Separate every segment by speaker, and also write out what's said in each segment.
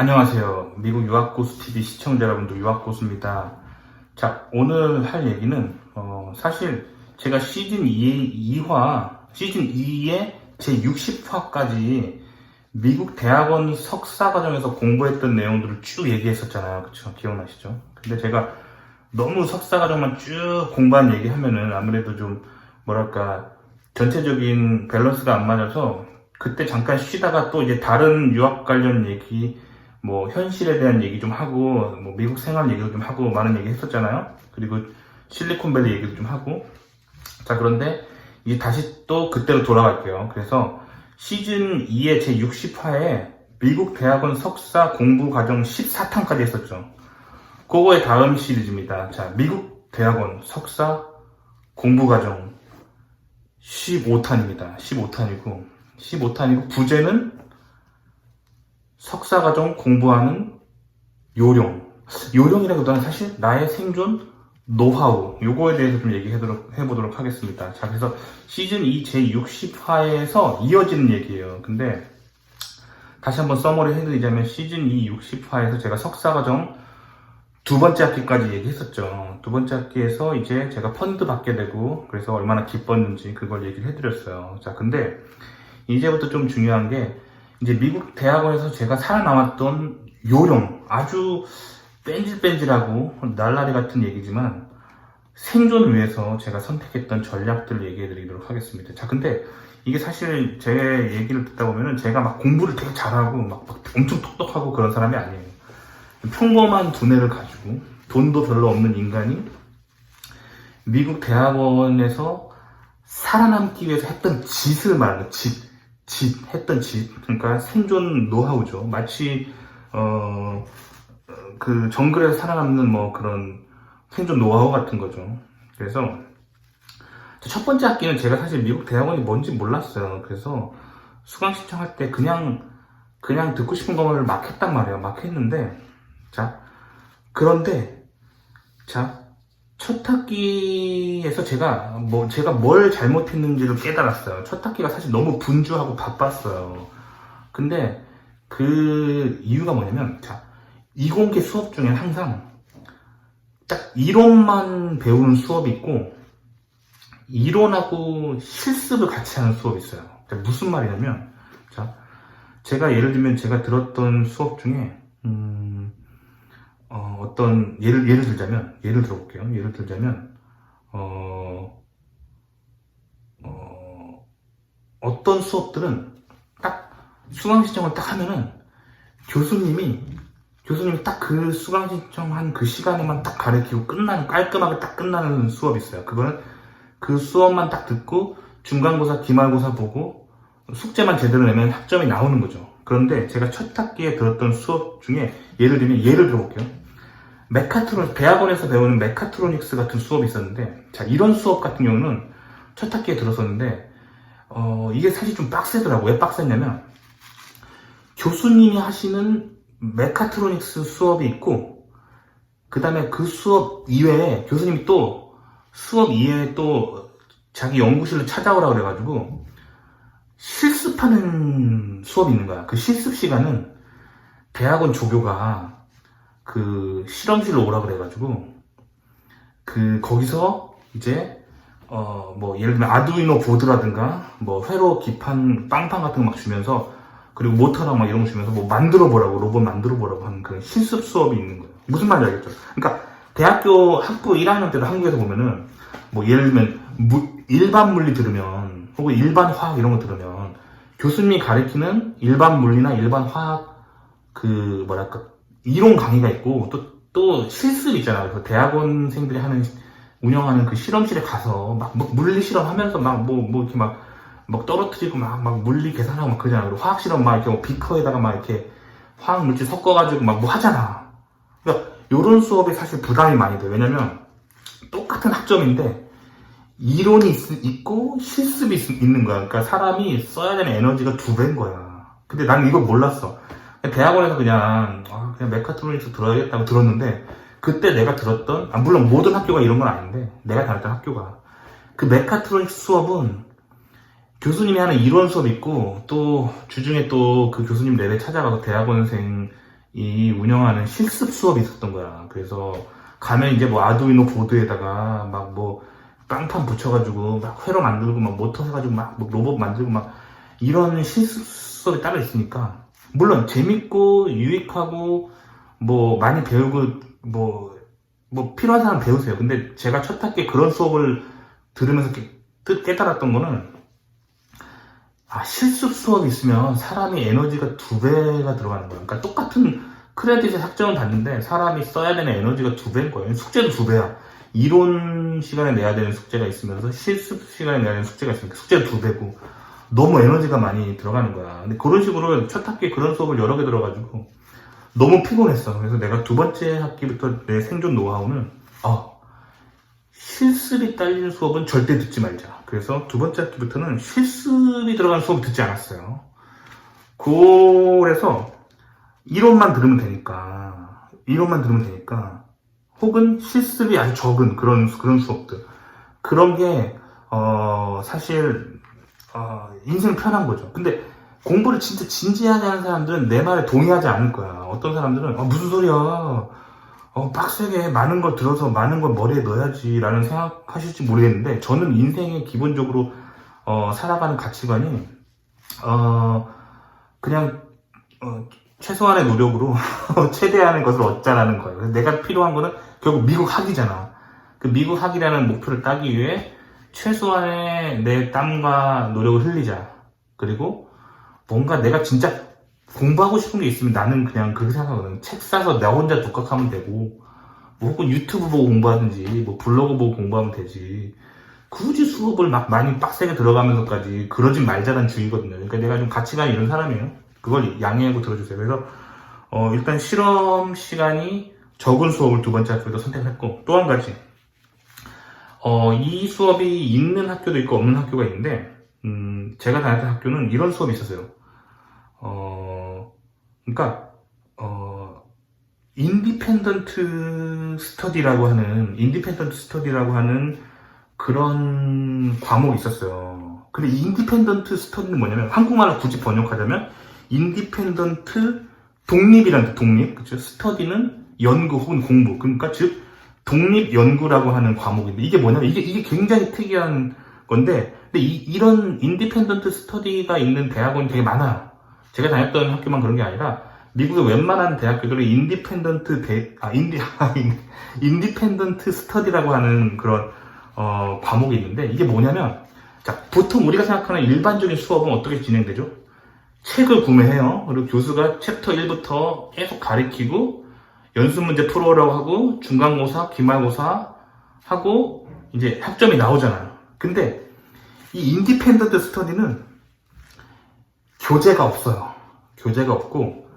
Speaker 1: 안녕하세요. 미국 유학고수TV 시청자 여러분들, 유학고수입니다. 자, 오늘 할 얘기는 사실 제가 시즌 2의 제 60화까지 미국 대학원 석사과정에서 공부했던 내용들을 쭉 얘기했었잖아요. 그쵸? 기억나시죠? 근데 제가 너무 석사과정만 쭉 공부한 얘기하면은 아무래도 좀 뭐랄까 전체적인 밸런스가 안 맞아서 그때 잠깐 쉬다가 또 이제 다른 유학 관련 얘기, 뭐 현실에 대한 얘기 좀 하고, 뭐 미국 생활 얘기도 좀 하고, 많은 얘기 했었잖아요. 그리고 실리콘밸리 얘기도 좀 하고. 자, 그런데 이제 다시 또 그때로 돌아갈게요. 그래서 시즌 2의 제 60화에 미국 대학원 석사 공부 과정 14탄까지 했었죠. 그거의 다음 시리즈입니다. 자, 미국 대학원 석사 공부 과정 15탄입니다. 15탄이고 부제는 석사과정 공부하는 요령이라기보다는 사실 나의 생존 노하우, 요거에 대해서 좀 해보도록 하겠습니다. 자, 그래서 시즌 2 제 60화에서 이어지는 얘기예요. 근데 다시 한번 서머리 해드리자면 시즌 2 60화에서 제가 석사과정 두 번째 학기까지 얘기했었죠. 두 번째 학기에서 이제 제가 펀드 받게 되고, 그래서 얼마나 기뻤는지 그걸 얘기를 해드렸어요. 자, 근데 이제부터 좀 중요한 게, 이제 미국 대학원에서 제가 살아남았던 요령, 아주 뺀질뺀질하고 날라리 같은 얘기지만 생존을 위해서 제가 선택했던 전략들을 얘기해 드리도록 하겠습니다. 자, 근데 이게 사실 제 얘기를 듣다 보면은 제가 막 공부를 되게 잘하고 막 엄청 똑똑하고 그런 사람이 아니에요. 평범한 두뇌를 가지고 돈도 별로 없는 인간이 미국 대학원에서 살아남기 위해서 했던 짓을 말하는 했던 짓. 그러니까 생존 노하우죠. 마치, 그 정글에서 살아남는 뭐 그런 생존 노하우 같은 거죠. 그래서 첫 번째 학기는 제가 사실 미국 대학원이 뭔지 몰랐어요. 그래서 수강 신청할 때 그냥 듣고 싶은 것을 막 했단 말이에요. 막 했는데, 자, 그런데, 자, 첫 학기에서 제가 뭘 잘못했는지를 깨달았어요. 첫 학기가 사실 너무 분주하고 바빴어요. 근데 그 이유가 뭐냐면, 자, 이공계 수업 중에 항상 딱 이론만 배우는 수업이 있고, 이론하고 실습을 같이 하는 수업이 있어요. 무슨 말이냐면, 자, 제가 예를 들면 제가 들었던 수업 중에, 어떤 예를 들어볼게요. 예를 들자면 어떤 수업들은 딱 수강 신청을 딱 하면은 교수님이 딱 그 수강 신청한 그 시간에만 딱 가르치고 깔끔하게 딱 끝나는 수업이 있어요. 그거는 그 수업만 딱 듣고 중간고사, 기말고사 보고 숙제만 제대로 내면 학점이 나오는 거죠. 그런데 제가 첫 학기에 들었던 수업 중에 예를 들어볼게요. 대학원에서 배우는 메카트로닉스 같은 수업이 있었는데, 자, 이런 수업 같은 경우는 첫 학기에 들었었는데, 이게 사실 좀 빡세더라고요. 왜 빡셌냐면, 교수님이 하시는 메카트로닉스 수업이 있고, 그 다음에 그 수업 이외에, 교수님이 또, 수업 이외에 또, 자기 연구실로 찾아오라고 그래가지고, 실습하는 수업이 있는 거야. 그 실습 시간은 대학원 조교가 그 실험실로 오라 그래가지고 거기서 이제 뭐 예를 들면 아두이노 보드라든가 뭐 회로 기판 빵빵 같은 거 막 주면서, 그리고 모터랑 막 이런 거 주면서 뭐 로봇 만들어 보라고 하는 그런 실습 수업이 있는 거예요. 무슨 말인지 알겠죠? 그러니까 대학교 학부 1학년 때도 한국에서 보면은 뭐 예를 들면 일반 물리 들으면, 혹은 일반 화학 이런 거 들으면 교수님이 가르치는 일반 물리나 일반 화학 그 뭐랄까 이론 강의가 있고 또 실습 있잖아요. 그래서 대학원생들이 운영하는 그 실험실에 가서 막 물리 실험 하면서 이렇게 막 떨어뜨리고 막 물리 계산하고 막 그러잖아요. 그리고 화학 실험 막 이렇게 비커에다가 막 이렇게 화학 물질 섞어가지고 막 뭐 하잖아. 그러니까 요런 수업이 사실 부담이 많이 돼요. 왜냐면 똑같은 학점인데 이론이 있고 실습이 있는 거야. 그러니까 사람이 써야 되는 에너지가 2배인 거야. 근데 난 이걸 몰랐어. 대학원에서 그냥 메카트로닉스 들어야겠다고 들었는데, 그때 내가 들었던, 물론 모든 학교가 이런 건 아닌데, 내가 다녔던 학교가 그 메카트로닉스 수업은 교수님이 하는 이론 수업 있고, 또 주중에 또 그 교수님 랩에 찾아가서 대학원생 이 운영하는 실습 수업이 있었던 거야. 그래서 가면 이제 뭐 아두이노 보드에다가 막 뭐 빵판 붙여가지고 막 회로 만들고 막 모터 해가지고 막뭐 로봇 만들고 막 이런 실습 수업이 따로 있으니까 물론 재밌고 유익하고 뭐 많이 배우고 뭐 필요한 사람 배우세요. 근데 제가 첫 학기에 그런 수업을 들으면서 깨달았던 거는 실습 수업이 있으면 사람이 에너지가 2배가 들어가는 거야. 그러니까 똑같은 크레딧에 학점을 받는데 사람이 써야 되는 에너지가 2배인 거예요. 숙제도 2배야. 이론 시간에 내야 되는 숙제가 있으면서 실습 시간에 내야 되는 숙제가 있으니까 숙제도 2배고 너무 에너지가 많이 들어가는 거야. 근데 그런 식으로 첫 학기에 그런 수업을 여러 개 들어가지고 너무 피곤했어. 그래서 내가 2번째 학기부터 내 생존 노하우는 실습이 딸리는 수업은 절대 듣지 말자. 그래서 2번째 학기부터는 실습이 들어간 수업을 듣지 않았어요. 그래서 이론만 들으면 되니까 혹은 실습이 아주 적은 그런 수업들 그런 게 사실 인생 편한 거죠. 근데 공부를 진짜 진지하게 하는 사람들은 내 말에 동의하지 않을 거야. 어떤 사람들은 무슨 소리야, 빡세게 많은 걸 들어서 많은 걸 머리에 넣어야지 라는 생각하실지 모르겠는데 저는 인생에 기본적으로 살아가는 가치관이 그냥 최소한의 노력으로 최대한의 것을 얻자라는 거예요. 그래서 내가 필요한 거는 결국 미국 학위잖아. 그 미국 학위라는 목표를 따기 위해 최소한의 내 땀과 노력을 흘리자. 그리고 뭔가 내가 진짜 공부하고 싶은 게 있으면 나는 그냥 그렇게 생각하거든. 책 사서 나 혼자 독학하면 되고 뭐 혹은 유튜브 보고 공부하든지 뭐 블로그 보고 공부하면 되지. 굳이 수업을 막 많이 빡세게 들어가면서까지 그러진 말자는 주의거든요. 그러니까 내가 좀 가치관이 이런 사람이에요. 그걸 양해하고 들어주세요. 그래서 일단 실험 시간이 적은 수업을 2번째 학교에도 선택했고 또 한 가지 이 수업이 있는 학교도 있고 없는 학교가 있는데 제가 다녔던 학교는 이런 수업이 있었어요. 그러니까 인디펜던트 스터디라고 하는 그런 과목이 있었어요. 근데 이 인디펜던트 스터디는 뭐냐면 한국말로 굳이 번역하자면 인디펜던트 독립이란 독립, 그쵸? 스터디는 연구 혹은 공부. 그러니까 즉 독립 연구라고 하는 과목인데 이게 뭐냐면 이게 굉장히 특이한 건데 근데 이런 인디펜던트 스터디가 있는 대학원이 되게 많아요. 제가 다녔던 학교만 그런 게 아니라 미국의 웬만한 대학교들은 인디펜던트 스터디라고 하는 그런 과목이 있는데 이게 뭐냐면 자, 보통 우리가 생각하는 일반적인 수업은 어떻게 진행되죠? 책을 구매해요. 그리고 교수가 챕터 1부터 계속 가르치고 연습 문제 풀어오라고 하고 중간고사, 기말고사 하고 이제 학점이 나오잖아요. 근데 이 인디펜던트 스터디는 교재가 없어요. 교재가 없고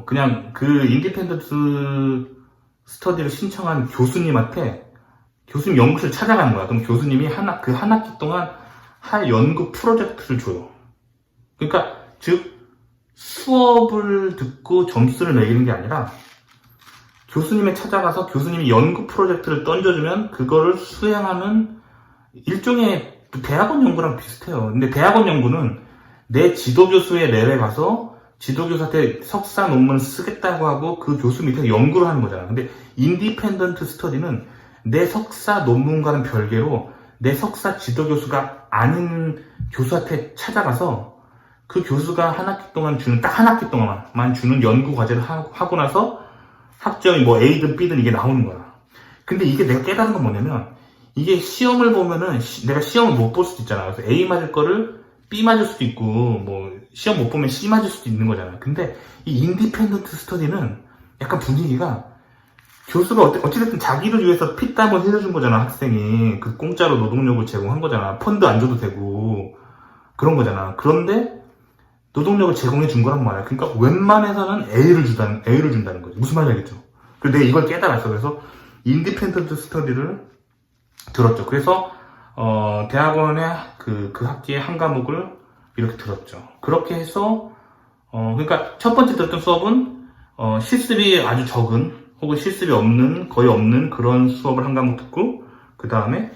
Speaker 1: 그냥 그 인디펜던트 스터디를 신청한 교수님한테 교수님 연구실 찾아가는 거야. 그럼 교수님이 한 학기 동안 할 연구 프로젝트를 줘요. 그러니까 즉 수업을 듣고 점수를 매기는 게 아니라 교수님에 찾아가서 교수님이 연구 프로젝트를 던져주면 그거를 수행하는 일종의 대학원 연구랑 비슷해요. 근데 대학원 연구는 내 지도교수의 랩에 가서 지도교수한테 석사 논문 쓰겠다고 하고 그 교수 밑에서 연구를 하는 거잖아. 근데 인디펜던트 스터디는 내 석사 논문과는 별개로 내 석사 지도교수가 아닌 교수한테 찾아가서 그 교수가 한 학기 동안 주는 딱 한 학기 동안만 주는 연구 과제를 하고 나서 학점이 뭐 A든 B든 이게 나오는 거야. 근데 이게 내가 깨달은 건 뭐냐면 이게 시험을 보면은 내가 시험을 못 볼 수도 있잖아. 그래서 A 맞을 거를 B 맞을 수도 있고 뭐 시험 못 보면 C 맞을 수도 있는 거잖아. 근데 이 인디펜던트 스터디는 약간 분위기가 교수가 어찌됐든 자기를 위해서 피땀을 흘려준 거잖아. 학생이 그 공짜로 노동력을 제공한 거잖아. 펀드 안 줘도 되고 그런 거잖아. 그런데 노동력을 제공해 준 거란 말이야. 그러니까 웬만해서는 A를 준다는 거지. 무슨 말인지 알겠죠? 그래서 내가 이걸 깨달았어. 그래서 인디펜던트 스터디를 들었죠. 그래서 대학원의 그 학기의 한 과목을 이렇게 들었죠. 그렇게 해서 그러니까 첫 번째 들었던 수업은 실습이 아주 적은 혹은 실습이 없는 거의 없는 그런 수업을 한 과목 듣고 그 다음에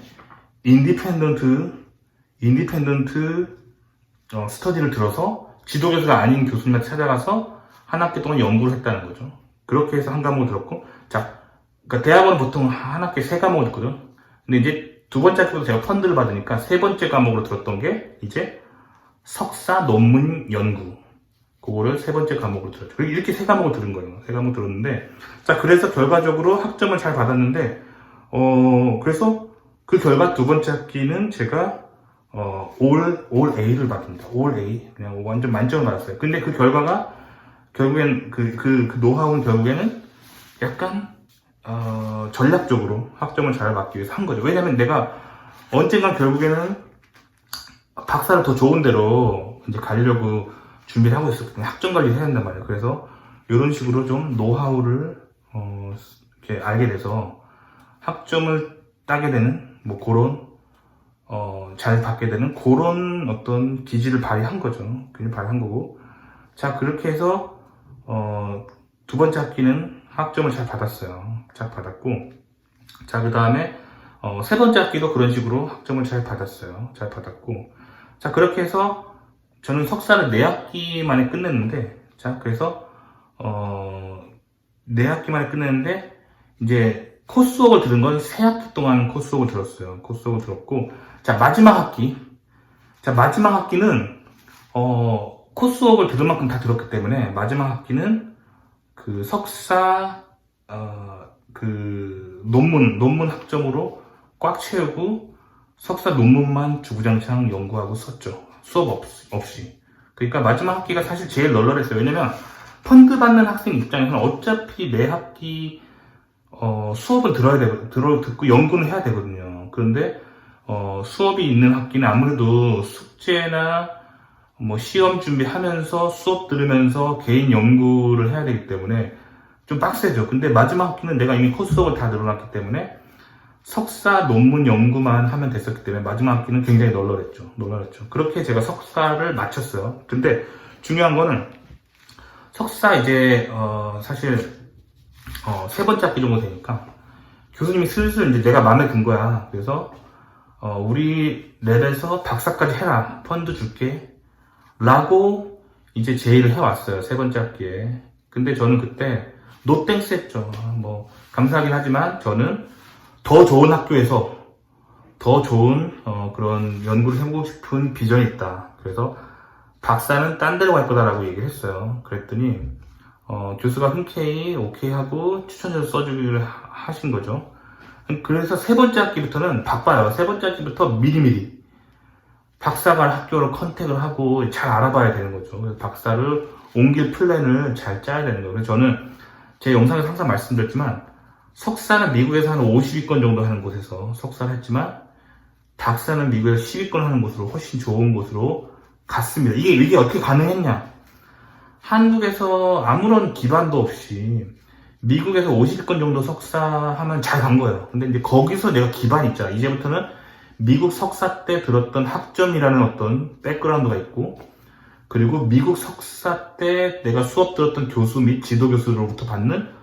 Speaker 1: 인디펜던트 스터디를 들어서 지도교수가 아닌 교수님한테 찾아가서 한 학기 동안 연구를 했다는 거죠. 그렇게 해서 한 과목을 들었고, 자, 그러니까 대학원은 보통 한 학기에 3과목을 듣거든. 근데 이제 두 번째 학기부터 제가 펀드를 받으니까 세 번째 과목으로 들었던 게 이제 석사 논문 연구. 그거를 세 번째 과목으로 들었죠. 이렇게 3과목을 들은 거예요. 3과목 들었는데, 자, 그래서 결과적으로 학점을 잘 받았는데, 그래서 그 결과 두 번째 학기는 제가, 올 A를 받습니다. 올 A. 그냥 완전 만점을 받았어요. 근데 그 결과가, 결국엔, 그 노하우는 결국에는 약간, 전략적으로 학점을 잘 받기 위해서 한 거죠. 왜냐면 내가 언젠간 결국에는 박사를 더 좋은 데로 이제 가려고 준비를 하고 있었거든요. 학점 관리를 해야 된단 말이에요. 그래서 이런 식으로 좀 노하우를 이렇게 알게 돼서 학점을 따게 되는 뭐 그런 잘 받게 되는 그런 어떤 기질을 발휘한 거죠. 그냥 발휘한 거고. 자, 그렇게 해서 두 번째 학기는 학점을 잘 받았어요. 잘 받았고, 자, 그 다음에 세 번째 학기도 그런 식으로 학점을 잘 받았어요. 잘 받았고, 자, 그렇게 해서 저는 석사를 4학기 만에 끝냈는데, 자, 그래서, 4학기 만에 끝냈는데, 이제, 코스웍을 들은 건 3학기 동안 코스웍을 들었어요. 코스웍을 들었고, 자, 마지막 학기. 자, 마지막 학기는, 코스웍을 들은 만큼 다 들었기 때문에, 마지막 학기는, 그 석사, 논문 학점으로 꽉 채우고, 석사 논문만 주구장창 연구하고 썼죠. 수업 없이. 그러니까 마지막 학기가 사실 제일 널널했어요. 왜냐면 펀드 받는 학생 입장에서는 어차피 매 학기 수업을 듣고 연구는 해야 되거든요. 그런데 수업이 있는 학기는 아무래도 숙제나 뭐 시험 준비하면서 수업 들으면서 개인 연구를 해야 되기 때문에 좀 빡세죠. 근데 마지막 학기는 내가 이미 코스웍을 다 늘어났기 때문에 석사 논문 연구만 하면 됐었기 때문에 마지막 학기는 굉장히 널널했죠. 그렇게 제가 석사를 마쳤어요. 근데 중요한 거는 석사 이제 사실 세 번째 학기 정도 되니까 교수님이 슬슬 이제 내가 마음에 든 거야. 그래서 우리 랩에서 박사까지 해라. 펀드 줄게. 라고 이제 제의를 해왔어요. 세 번째 학기에. 근데 저는 그때 노땡스 했죠. 뭐 감사하긴 하지만 저는 더 좋은 학교에서 더 좋은 그런 연구를 해보고 싶은 비전이 있다. 그래서 박사는 딴 데로 갈 거다라고 얘기를 했어요. 그랬더니 교수가 흔쾌히 오케이 하고 추천서를 써주기를 하신 거죠. 그래서 세 번째 학기부터는 바빠요. 세 번째 학기부터 미리미리 박사갈 학교를 컨택을 하고 잘 알아봐야 되는 거죠. 그래서 박사를 옮길 플랜을 잘 짜야 되는 거예요. 그래서 저는 제 영상에서 항상 말씀드렸지만 석사는 미국에서 한 50위권 정도 하는 곳에서 석사를 했지만 박사는 미국에서 10위권 하는 곳으로 훨씬 좋은 곳으로 갔습니다. 이게 어떻게 가능했냐? 한국에서 아무런 기반도 없이 미국에서 50위권 정도 석사하면 잘 간 거예요. 근데 이제 거기서 내가 기반이 있잖아. 이제부터는 미국 석사 때 들었던 학점이라는 어떤 백그라운드가 있고, 그리고 미국 석사 때 내가 수업 들었던 교수 및 지도교수로부터 받는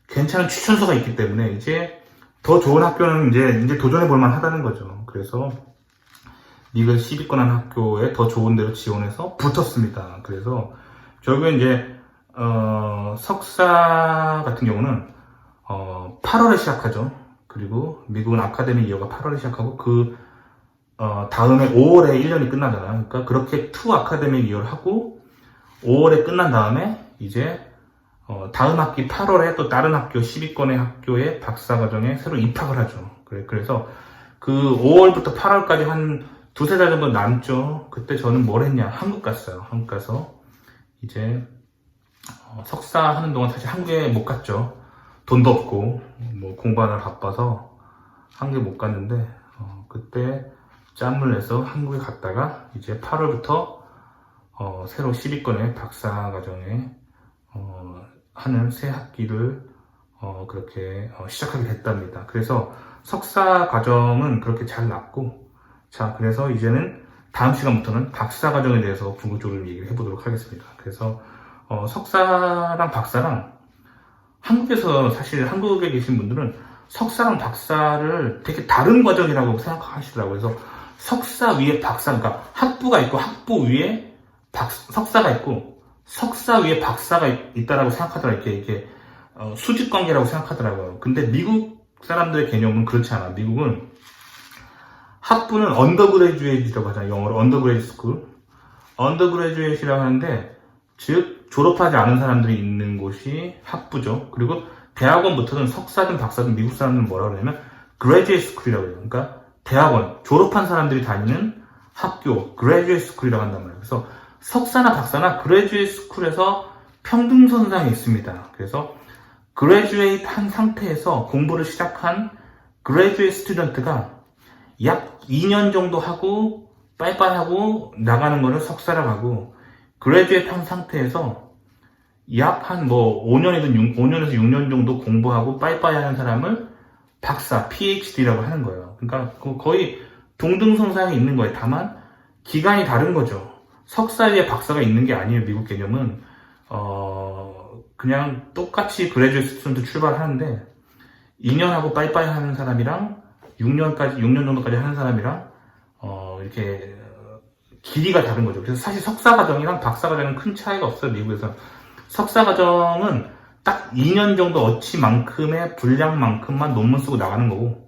Speaker 1: 괜찮은 추천서가 있기 때문에 이제 더 좋은 학교는 이제 도전해 볼 만하다는 거죠. 그래서 미국에서 10위권 한 학교에 더 좋은 데로 지원해서 붙었습니다. 그래서 결국에 이제 석사 같은 경우는 8월에 시작하죠. 그리고 미국은 아카데미 이어가 8월에 시작하고 그 다음에 5월에 1년이 끝나잖아요. 그러니까 그렇게 2 아카데믹 이어를 하고 5월에 끝난 다음에 이제 다음 학기 8월에 또 다른 학교 10위권의 학교에 박사과정에 새로 입학을 하죠. 그래서 그 5월부터 8월까지 한 두세 달 정도 남죠. 그때 저는 뭘 했냐? 한국 갔어요. 한국 가서 이제 석사 하는 동안 사실 한국에 못 갔죠. 돈도 없고 뭐 공부하느라 바빠서 한국에 못 갔는데 그때 짬을 내서 한국에 갔다가 이제 8월부터 새로 10위권의 박사과정에 하는 새 학기를 그렇게 시작하게 됐답니다. 그래서 석사 과정은 그렇게 잘 났고, 자, 그래서 이제는 다음 시간부터는 박사 과정에 대해서 궁극적으로 얘기를 해보도록 하겠습니다. 그래서 석사랑 박사랑 한국에서 사실 한국에 계신 분들은 석사랑 박사를 되게 다른 과정이라고 생각하시더라고요. 그래서 석사 위에 박사, 그러니까 학부가 있고 학부 위에 석사가 있고 석사 위에 박사가 있다라고 생각하더라고요. 이게 수직 관계라고 생각하더라고요. 근데 미국 사람들의 개념은 그렇지 않아. 미국은 학부는 언더그레듀에이트라고 하잖아요. 영어로 언더그레이드 스쿨. 언더그레듀에이트라고 하는데 즉 졸업하지 않은 사람들이 있는 곳이 학부죠. 그리고 대학원부터는 석사든 박사든 미국 사람들은 뭐라고 그러냐면 graduate school이라고 해요. 그러니까 대학원, 졸업한 사람들이 다니는 학교, graduate school이라고 한단 말이에요. 그래서 석사나 박사나 graduate school에서 평등선상에 있습니다. 그래서 graduate 한 상태에서 공부를 시작한 graduate student가 약 2년 정도 하고 빠이빠이 하고 나가는 거를 석사라고 하고 graduate 한 상태에서 약 한 5년에서 6년 정도 공부하고 빠이빠이 하는 사람을 박사, PhD라고 하는 거예요. 그러니까 거의 동등선상에 있는 거예요. 다만 기간이 다른 거죠. 석사 위에 박사가 있는 게 아니에요. 미국 개념은 그냥 똑같이 그레듀에이트 스튜던트 출발하는데 2년 하고 빠이빠이 하는 사람이랑 6년 정도까지 하는 사람이랑 이렇게 길이가 다른 거죠. 그래서 사실 석사 과정이랑 박사 과정은 큰 차이가 없어요. 미국에서 석사 과정은 딱 2년 정도 어치만큼의 분량만큼만 논문 쓰고 나가는 거고,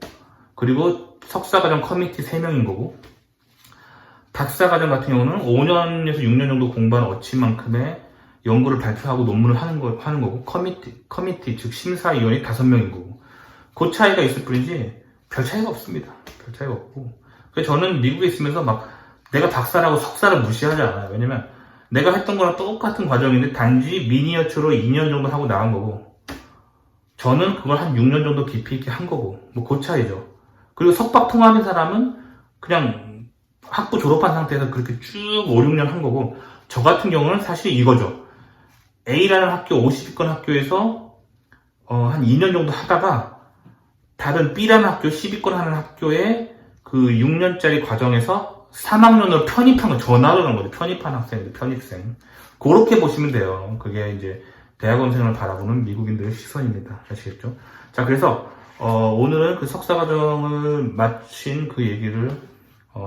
Speaker 1: 그리고 석사과정 커미티 3명인 거고, 박사과정 같은 경우는 5년에서 6년 정도 공부한 어치만큼의 연구를 발표하고 논문을 하는 거고, 커미티, 즉 심사위원이 5명인 거고, 그 차이가 있을 뿐이지 별 차이가 없습니다. 별 차이가 없고. 그래서 저는 미국에 있으면서 막 내가 박사라고 석사를 무시하지 않아요. 왜냐면 내가 했던 거랑 똑같은 과정인데 단지 미니어처로 2년 정도 하고 나간 거고, 저는 그걸 한 6년 정도 깊이 있게 한 거고, 그 차이죠. 그리고 석박 통합인 사람은 그냥 학부 졸업한 상태에서 그렇게 쭉 5, 6년 한 거고, 저 같은 경우는 사실 이거죠. A라는 학교, 50위권 학교에서 한 2년 정도 하다가 다른 B라는 학교, 10위권 하는 학교에 그 6년짜리 과정에서 3학년으로 편입한 거, 전화로 간 거죠. 편입한 학생들, 편입생. 그렇게 보시면 돼요. 그게 이제 대학원생을 바라보는 미국인들의 시선입니다. 아시겠죠? 자, 그래서 오늘은 그 석사과정을 마친 그 얘기를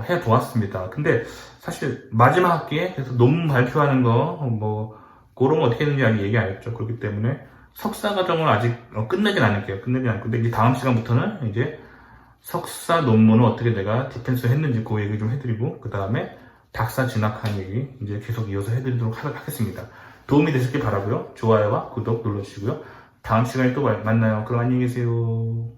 Speaker 1: 해보았습니다. 근데 사실 마지막 학기에 그래서 논문 발표하는 거 그런 거 어떻게 했는지 아직 얘기 안 했죠. 그렇기 때문에 석사과정을 아직 끝내진 않을게요. 근데 이제 다음 시간부터는 이제 석사 논문을 어떻게 내가 디펜스 했는지 그 얘기 좀 해드리고, 그 다음에 박사 진학한 얘기 이제 계속 이어서 해드리도록 하겠습니다. 도움이 되셨길 바라고요. 좋아요와 구독 눌러주시고요. 다음 시간에 또 만나요. 그럼 안녕히 계세요.